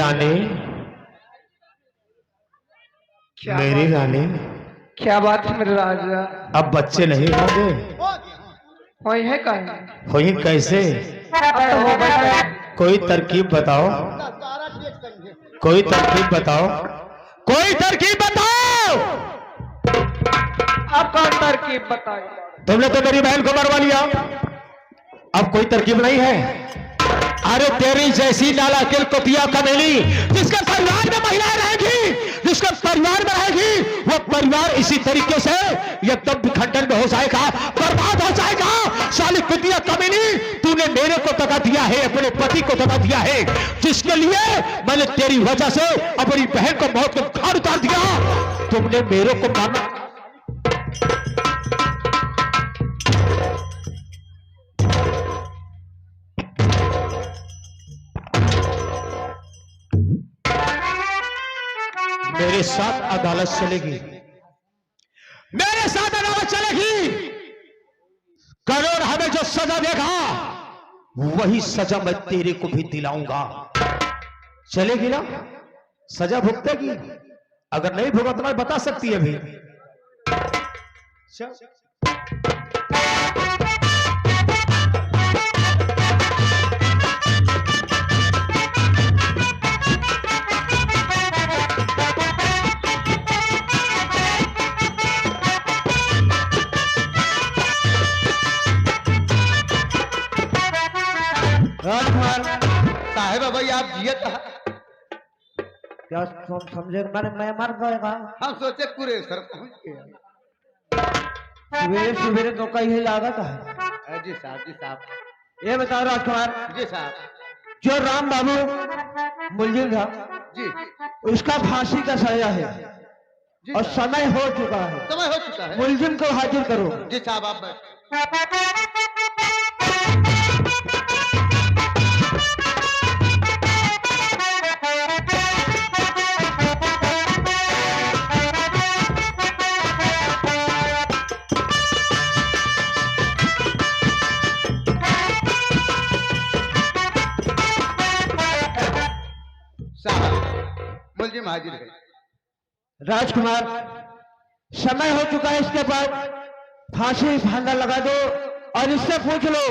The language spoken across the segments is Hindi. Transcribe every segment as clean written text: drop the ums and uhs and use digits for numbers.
रानी, मेरी रानी, क्या बात है मेरे राजा? अब बच्चे नहीं होंगे? वही है कहीं होई कैसे? तो हो गए। कोई तरकीब बताओ, कोई तरकीब बताओ, कोई तरकीब बताओ। अब कौन तरकीब बताई? तुमने तो मेरी बहन को मरवा लिया, अब कोई तरकीब नहीं है। अरे तेरी जैसी नाला किल कुतिया कमेली, जिसके परिवार में महिलाएं रहेगी, जिसके परिवार में रहेगी, वो परिवार इसी तरीके से एकदम विखंडन में हो जाएगा, बर्बाद हो जाएगा। साली कुतिया कमेली, तूने मेरे को दगा दिया है, अपने पति को दगा दिया है, जिसके लिए मैंने तेरी वजह से अपनी बहन को मौत के घाट उतार दिया। तुमने मेरे को मारना। मेरे साथ अदालत चलेगी, मेरे साथ अदालत चलेगी। करोड़ हमें जो सजा देगा, वही सजा मैं तेरे को भी दिलाऊंगा। चलेगी ना? सजा भुगतेगी। अगर नहीं भुगतना बता सकती है भी। साहेब भाई आप जियत क्या समझे? मैं मर गएगा। हम सोचे पूरे सर पहुंच गए। सवेरे सवेरे तो कहीं लागत है। जी साहब ये बताओ राजकुमार जी साहब जो राम बाबू मुलजिम था जी उसका फांसी का सजा है जी और साहब। समय हो चुका है। समय हो चुका है। मुलजिम को हाजिर करो। जी साहब आप साहब मुलजिम हाजिर है। राजकुमार समय हो चुका है, इसके बाद फांसी फंदा लगा दो और इससे पूछ लो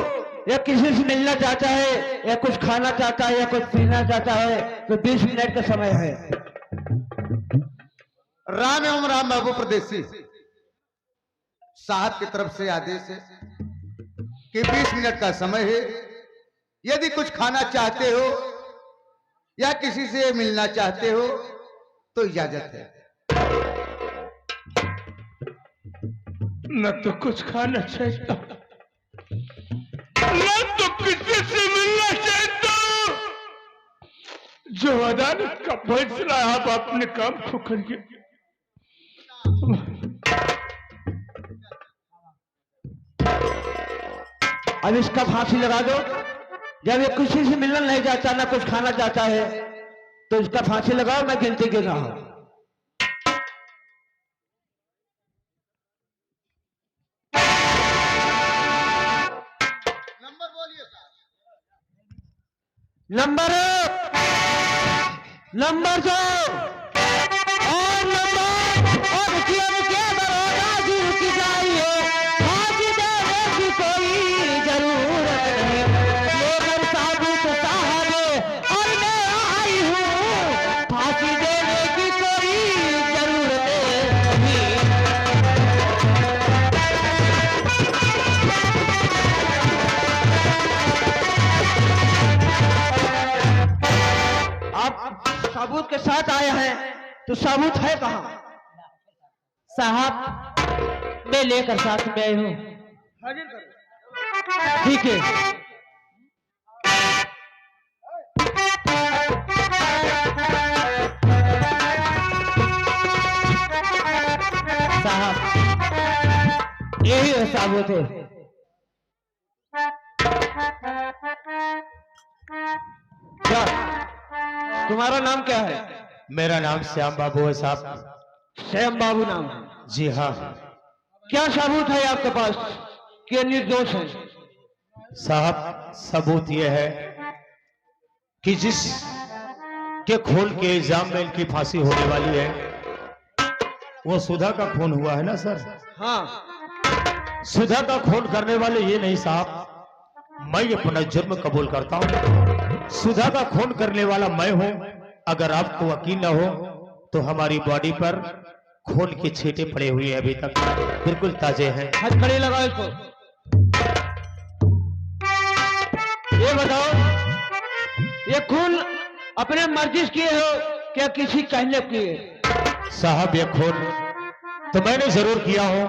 या किसी से मिलना चाहता है या कुछ खाना चाहता है या कुछ पीना चाहता है तो 20 मिनट का समय है। राम एवं राम बाबू प्रदेशी साहब की तरफ से आदेश है कि 20 मिनट का समय है। यदि कुछ खाना चाहते हो या किसी से मिलना चाहते हो तो इजाजत है। न तो कुछ खाना चाहता, न तो किसी से मिलना चाहता। जो अदालत का फैसला है, आप अपने काम को करिए। अब इसका फांसी लगा दो। जब ये किसी से मिलना नहीं चाहता ना कुछ खाना चाहता है तो इसका फांसी लगाओ, मैं गिनती गिन रहा हूं। नंबर बोलिए साहब। नंबर 1, नंबर 2 और नंबर और रुकिए रुकिए दरोगा जी रुक जाइए। फांसी देने की कोई जरूरत नहीं, लेकर साबुत साहब और मैं आई हूँ। फांसी देने की कोई जरूरत नहीं। आप सबूत के साथ आए हैं तो सबूत है कहाँ? साहब मैं लेकर साथ में आई हूँ। ठीक है। साहब यही है सबूत है। क्या तुम्हारा नाम क्या है? मेरा नाम श्याम बाबू है साहब। श्याम बाबू नाम है? जी हाँ क्या सबूत है आपके पास कि निर्दोष है? साहब, सबूत यह है कि जिस कि खून के इल्जाम में इनकी फांसी होने वाली है। वो सुधा का खून हुआ है ना सर? हाँ, सुधा का खून करने वाले ये नहीं साहब, मैं अपना जुर्म कबूल करता हूं। सुधा का खून करने वाला मैं हूं। अगर आपको यकीन न हो तो हमारी बॉडी पर खून के छींटे पड़े हुए हैं, अभी तक बिल्कुल ताजे हैं। हथकड़ी लगाओ इसको। ये बताओ, ये खून अपने मर्जी से किए हो क्या किसी कहने किए? साहब ये खून तो मैंने जरूर किया हो,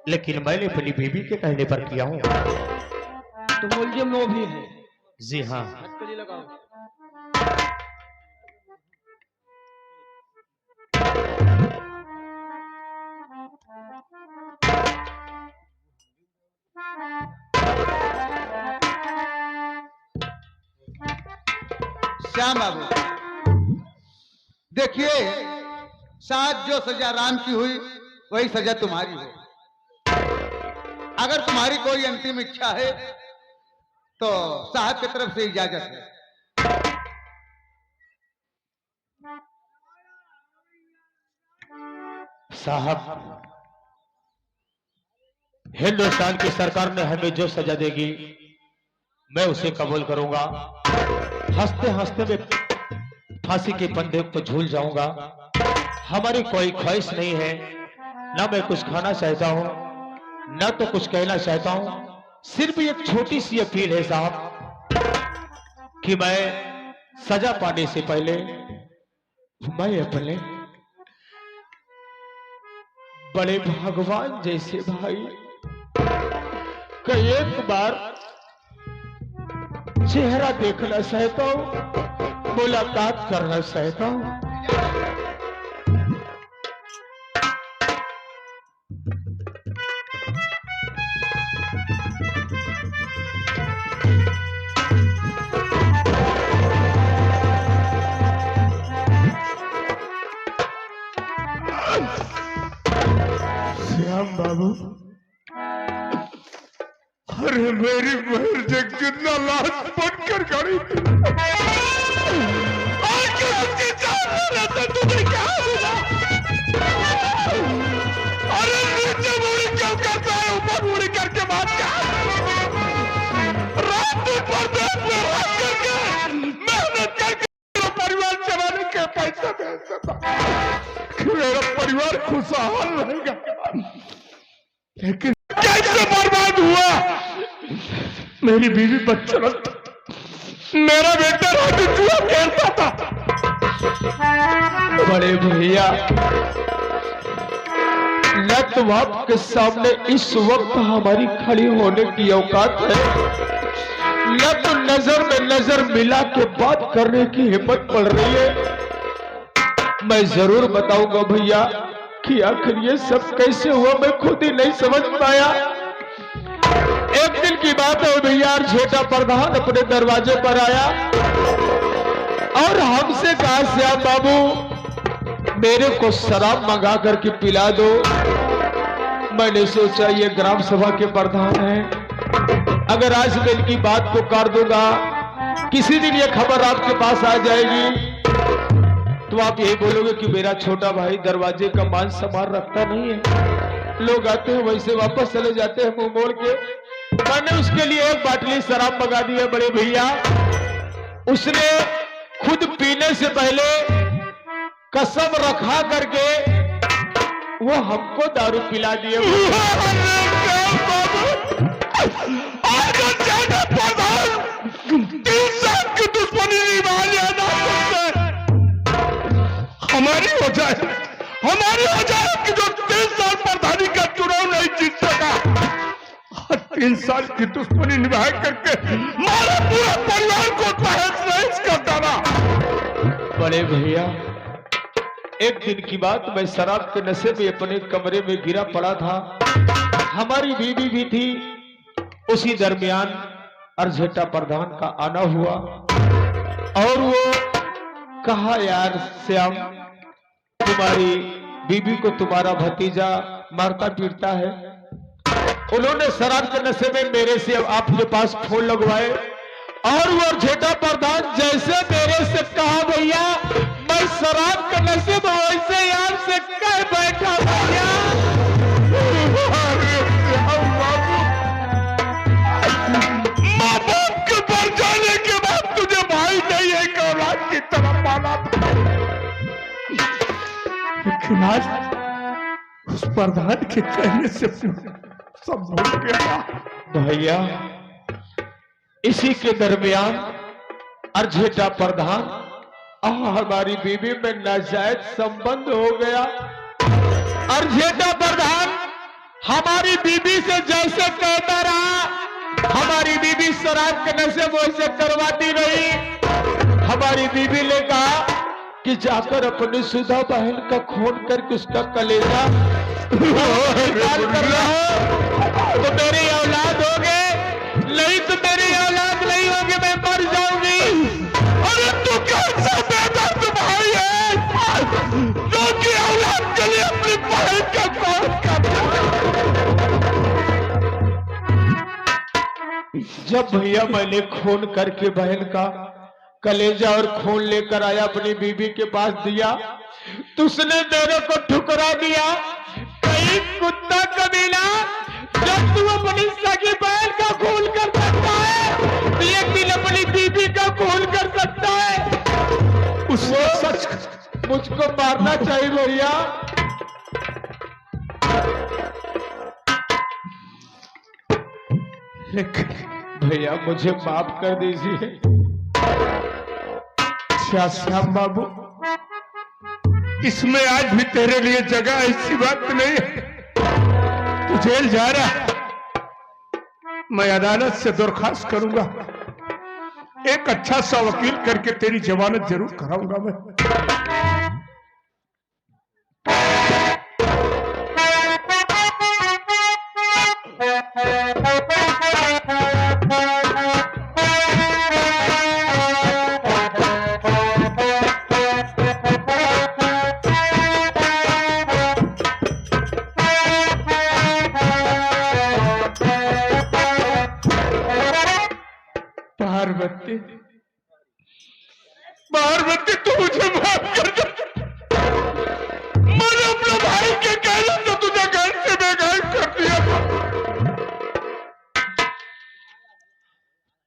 लेकिन मैंने अपनी बीवी के कहने पर किया हूं। तो मुलजिम वो भी है। जी हाँ। हथकड़ी लगाओ। श्याम बाबू देखिए, शायद जो सजा राम की हुई वही सजा तुम्हारी हो। अगर तुम्हारी कोई अंतिम इच्छा है तो साहब की तरफ से इजाजत है। साहब, हिंदुस्तान की सरकार ने हमें जो सजा देगी मैं उसे कबूल करूंगा। हंसते हंसते मैं फांसी के फंदे को झूल जाऊंगा। हमारी कोई ख्वाहिश नहीं है, ना मैं कुछ खाना चाहता हूं, ना तो कुछ कहना चाहता हूं। सिर्फ एक छोटी सी अपील है साहब कि मैं सजा पाने से पहले मैं अपने बड़े भगवान जैसे भाई का एक बार चेहरा देखना चाहता हूं, मुलाकात करना चाहता हूं। श्याम बाबू, अरे मेरी बहन से कितना लाश बनकर खड़ी थी, आज उसके सामने रहता तुझे क्या मिला? अरे नीचे मुड़ी क्यों करता है, ऊपर मुड़ी करके बात क्या? रात दिन परदेश में रात करके मेहनत करके परिवार चलाने के पैसे भेजता कि मेरा परिवार खुशहाल रहेगा, लेकिन कैसे बर्बाद हुआ? मेरी बीवी बच्चों, मेरा बेटा रोटी जुआ खेलता था। बड़े भैया, न तो आपके सामने इस वक्त हमारी खड़ी होने की औकात है, न तो नजर में नजर मिला के बात करने की हिम्मत पड़ रही है। मैं जरूर बताऊंगा भैया कि आखिर ये सब कैसे हुआ, मैं खुद ही नहीं समझ पाया। एक दिन की बात है भैया, छोटा प्रधान अपने दरवाजे पर आया और हमसे कहा, श्याम बाबू मेरे को शराब मंगा करके पिला दो। मैंने सोचा ये ग्राम सभा के प्रधान हैं, अगर आज मैं इनकी बात को कर दूंगा, किसी दिन ये खबर आपके पास आ जाएगी तो आप यही बोलोगे कि मेरा छोटा भाई दरवाजे का मान सम्मान रखता नहीं है। लोग आते हैं वैसे वापस चले जाते हैं मुंह मोड़ के। मैंने उसके लिए एक बाटली शराब मंगा दी है बड़े भैया। उसने खुद पीने से पहले कसम रखा करके वो हमको दारू पिला दिए। की दुश्मनी हमारी हो जाए कि जो 3 साल प्रधानी का चुनाव नहीं जीत सका, 3 साल की दुश्मनी निभा करके हमारे पूरे परिवार को तहस-नहस कर डाला। बड़े भैया, एक दिन की बात, मैं शराब के नशे में अपने कमरे में गिरा पड़ा था, हमारी बीवी भी थी। उसी दरमियान अर्जेटा प्रधान का आना हुआ और वो कहा, यार श्याम, तुम्हारी बीबी को तुम्हारा भतीजा मारता पीटता है। उन्होंने शराब के नशे में मेरे से आपके पास फोन लगवाए और वो झेटा प्रधान जैसे मेरे से कहा भैया मैं शराब का नशे में वैसे यार से कह बैठा भैया। माँ बाप के मर जाने के बाद तुझे भाई नहीं है कि औलाद की तरफ पाला, लेकिन आज उस प्रधान के कहने से सब भूल गया भैया। इसी के दरमियान अर्जेटा प्रधान और हमारी बीवी में नाजायज संबंध हो गया। अर्जेटा प्रधान हमारी बीवी से जैसे कहता रहा, हमारी बीवी शराब के नशे वैसे करवाती रही। हमारी बीवी ने कहा कि जाकर अपनी सुधा बहन का खून करके उसका कलेजा निकाल कर रहो तो मेरी औलाद होगे, नहीं तो मेरी औलाद नहीं होगी, मैं मर जाऊंगी। अरे तू कैसा बेदर्द भाई है जो कि औलाद के लिए अपनी बहन का खून करता है। जब भैया मैंने खून करके बहन का कलेजा और खून लेकर आया अपनी बीवी के पास दिया तो उसने मेरे को ठुकरा दिया। कहीं कुत्ता कमीना, जब तू अपनी सगी बहन का खून कर सकता है तो एक दिन अपनी बीवी का खून कर सकता है। उसने सच मुझको मारना चाहिए भैया। भैया मुझे माफ कर दीजिए। श्याम बाबू, इसमें आज भी तेरे लिए जगह ऐसी बात नहीं है। तू जेल जा रहा है, मैं अदालत से दरखास्त करूंगा, एक अच्छा सा वकील करके तेरी जमानत जरूर कराऊंगा मैं। पार्वती तू मुझे माफ कर दे। मैंने अपने भाई के कहने से तुझे घर से बेघर कर दिया।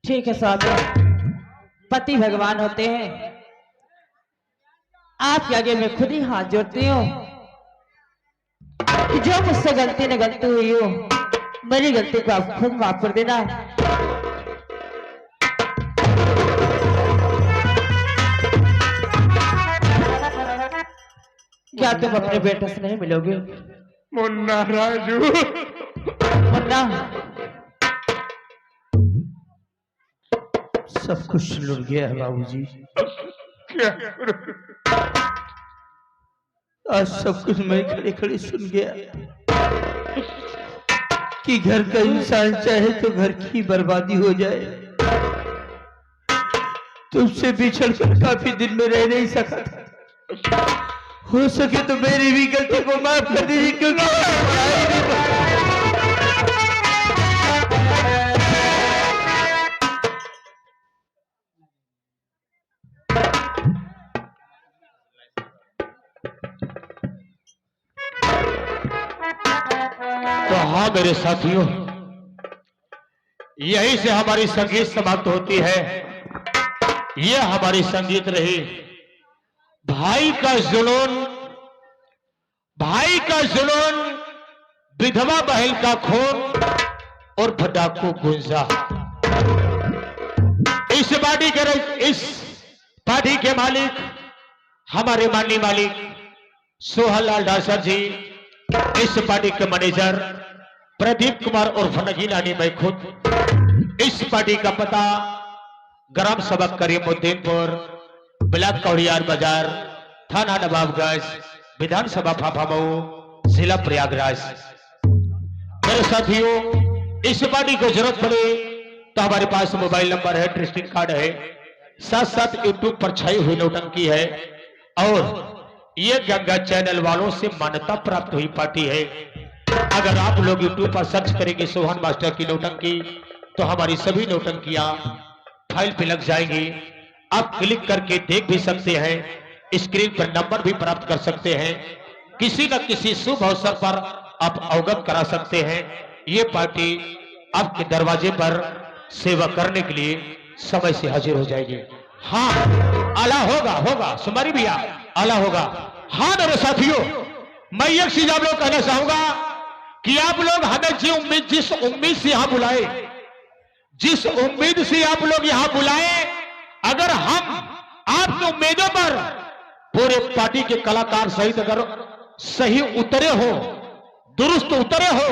ठीक है साहब, पति भगवान होते हैं। आपके आगे मैं खुद ही हाथ जोड़ती हूँ कि जो मुझसे गलती न गलती हुई हो, मेरी गलती को आप खुद माफ कर देना। क्या तुम अपने बेटे से नहीं मिलोगे? मुन्ना राजू, मुन्ना, सब कुछ लुट गया है बाबूजी। क्या आज सब कुछ मैं खड़े खड़े सुन गया कि घर का इंसान चाहे तो घर की बर्बादी हो जाए। तुमसे बिछड़ कर काफी दिन में रह नहीं सका था। हो सके तो मेरी भी गलती को माफ कर दीजिए, क्योंकि तो हाँ मेरे साथियों, यहीं से हमारी संगीत समाप्त होती है। ये हमारी संगीत रही भाई का जुनून, भाई का जुनून, विधवा बहन का खून और फटाको गुंजा। इस पार्टी के मालिक हमारे माननीय मालिक सोहनलाल डासर जी, इस पार्टी के मैनेजर प्रदीप कुमार और फनगीनानी, मैं खुद। इस पार्टी का पता ग्राम सभा करीमुद्दीनपुर, ब्लॉक कौड़ियार बाजार, थाना नवाबगंज, विधानसभा फाफामऊ, जिला प्रयागराज। मेरे साथियों, इस पार्टी को जरूरत पड़े तो हमारे पास मोबाइल नंबर है, ट्रस्टिंग कार्ड है, साथ साथ यूट्यूब पर छाई हुई नौटंकी है और ये गंगा चैनल वालों से मान्यता प्राप्त हुई पार्टी है। अगर आप लोग यूट्यूब पर सर्च करेंगे सोहन मास्टर की नौटंकी तो हमारी सभी नौटंकियां फाइल पे लग जाएंगी। आप क्लिक करके देख भी सकते हैं, स्क्रीन पर नंबर भी प्राप्त कर सकते हैं। किसी न किसी शुभ अवसर पर आप अवगत करा सकते हैं। ये पार्टी आपके दरवाजे पर सेवा करने के लिए समय से हाजिर हो जाएगी। हाँ, आला होगा सुमारी भैया, आला होगा। हाँ मेरे साथियों, मैं एक चीज आप लोग कहना चाहूंगा कि आप लोग हमें जिस उम्मीद से यहां बुलाए, जिस उम्मीद से आप लोग यहां बुलाए, अगर हम आपकी उम्मीदों पर पूरे पार्टी के कलाकार सहित अगर सही उतरे हो, दुरुस्त उतरे हो,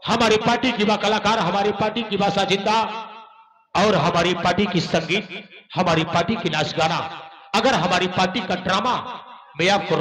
हमारी पार्टी की बा कलाकार, हमारी पार्टी की भाषा जिंदा और हमारी पार्टी की संगीत, हमारी पार्टी की नाच गाना, अगर हमारी पार्टी का ड्रामा मैं आपको